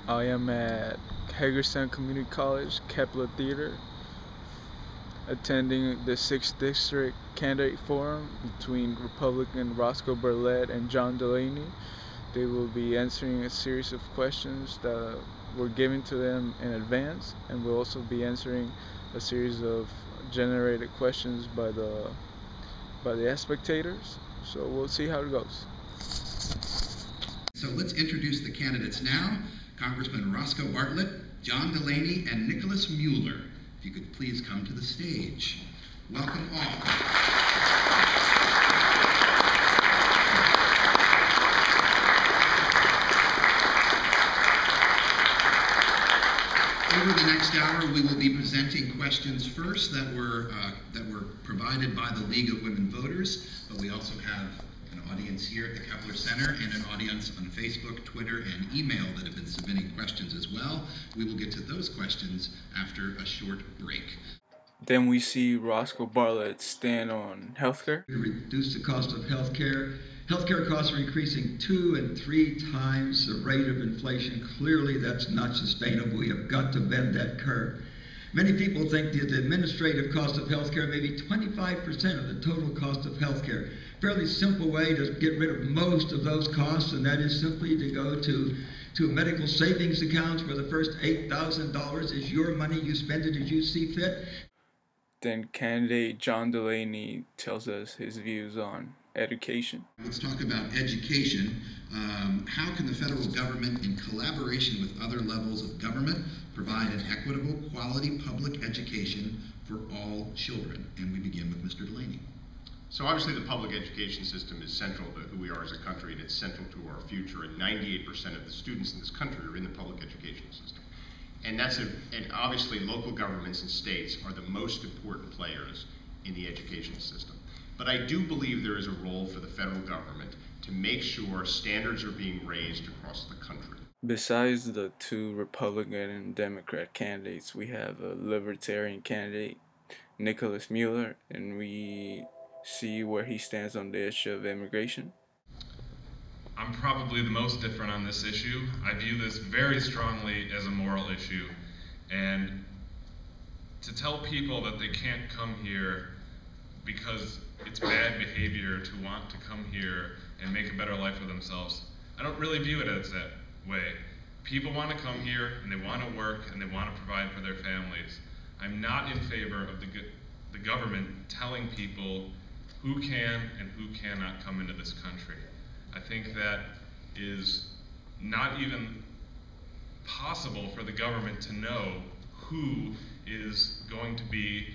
I am at Hagerstown Community College, Kepler Theater, attending the 6th District Candidate Forum between Republican Roscoe Bartlett and John Delaney. They will be answering a series of questions that were given to them in advance, and we'll also be answering a series of generated questions by the spectators. So we'll see how it goes. So let's introduce the candidates now. Congressman Roscoe Bartlett, John Delaney, and Nickolaus Mueller. If you could please come to the stage. Welcome all. Over the next hour, we will be presenting questions first that were provided by the League of Women Voters, but we also have an audience here at the Kepler Center and an audience on Facebook, Twitter, and email that have been submitting questions as well. We will get to those questions after a short break. Then we see Roscoe Bartlett stand on healthcare. To reduce the cost of healthcare. Healthcare costs are increasing 2 and 3 times the rate of inflation. Clearly, that's not sustainable. We have got to bend that curve. Many people think that the administrative cost of healthcare may be 25% of the total cost of healthcare. Fairly simple way to get rid of most of those costs, and that is simply to go to medical savings accounts where the first $8,000 is your money. You spend it as you see fit. Then candidate John Delaney tells us his views on education. Let's talk about education. How can the federal government, in collaboration with other levels of government, provide an equitable, quality public education for all children? And we begin with Mr. Delaney. So obviously the public education system is central to who we are as a country, and it's central to our future, and 98% of the students in this country are in the public education system. And and obviously local governments and states are the most important players in the education system. But I do believe there is a role for the federal government to make sure standards are being raised across the country. Besides the 2 Republican and Democrat candidates, we have a Libertarian candidate, Nickolaus Mueller, and we see where he stands on the issue of immigration. I'm probably the most different on this issue. I view this very strongly as a moral issue, and to tell people that they can't come here because it's bad behavior to want to come here and make a better life for themselves, I don't really view it as that way. People want to come here and they want to work and they want to provide for their families. I'm not in favor of the government telling people who can and who cannot come into this country. I think that is not even possible for the government to know who is going to be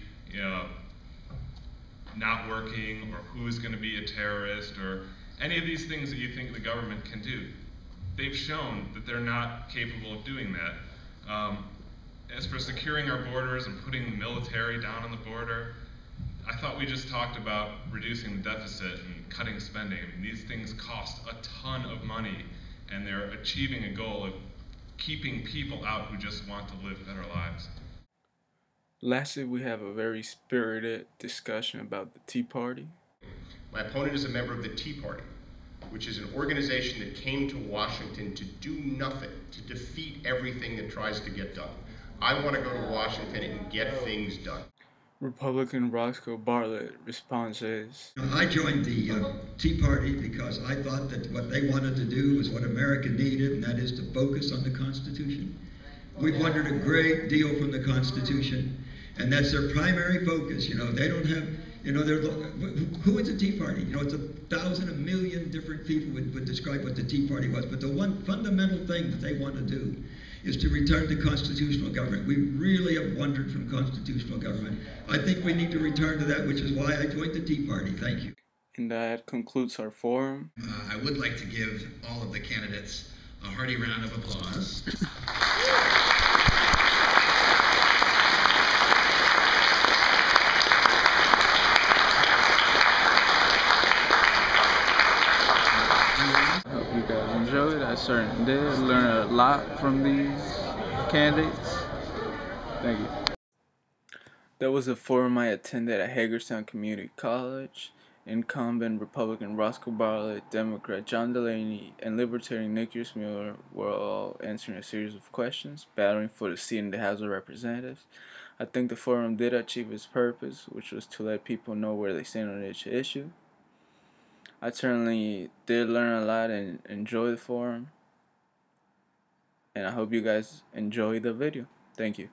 not working, or who is going to be a terrorist, or any of these things that you think the government can do. They've shown that they're not capable of doing that. As for securing our borders and putting the military down on the border, I thought we just talked about reducing the deficit and cutting spending. I mean, these things cost a ton of money, and they're achieving a goal of keeping people out who just want to live better lives. Lastly, we have a very spirited discussion about the Tea Party. My opponent is a member of the Tea Party, which is an organization that came to Washington to do nothing, to defeat everything that tries to get done. I want to go to Washington and get things done. Republican Roscoe Bartlett responds as, I joined the Tea Party because I thought that what they wanted to do was what America needed, and that is to focus on the Constitution. We've wondered a great deal from the Constitution, and that's their primary focus. They don't have, who is the Tea Party? It's 1,000, 1 million different people would describe what the Tea Party was, but the one fundamental thing that they want to do is to return to constitutional government. We really have wandered from constitutional government. I think we need to return to that, which is why I joined the Tea Party. Thank you. And that concludes our forum. I would like to give all of the candidates a hearty round of applause. Hope you guys enjoyed. I certainly did. Learn a lot from these candidates. Thank you. That was a forum I attended at Hagerstown Community College. incumbent Republican Roscoe Bartlett, Democrat John Delaney, and Libertarian Nickolaus Mueller were all answering a series of questions, battling for the seat in the House of Representatives. I think the forum did achieve its purpose, which was to let people know where they stand on each issue. I certainly did learn a lot and enjoy the forum, and I hope you guys enjoy the video. Thank you.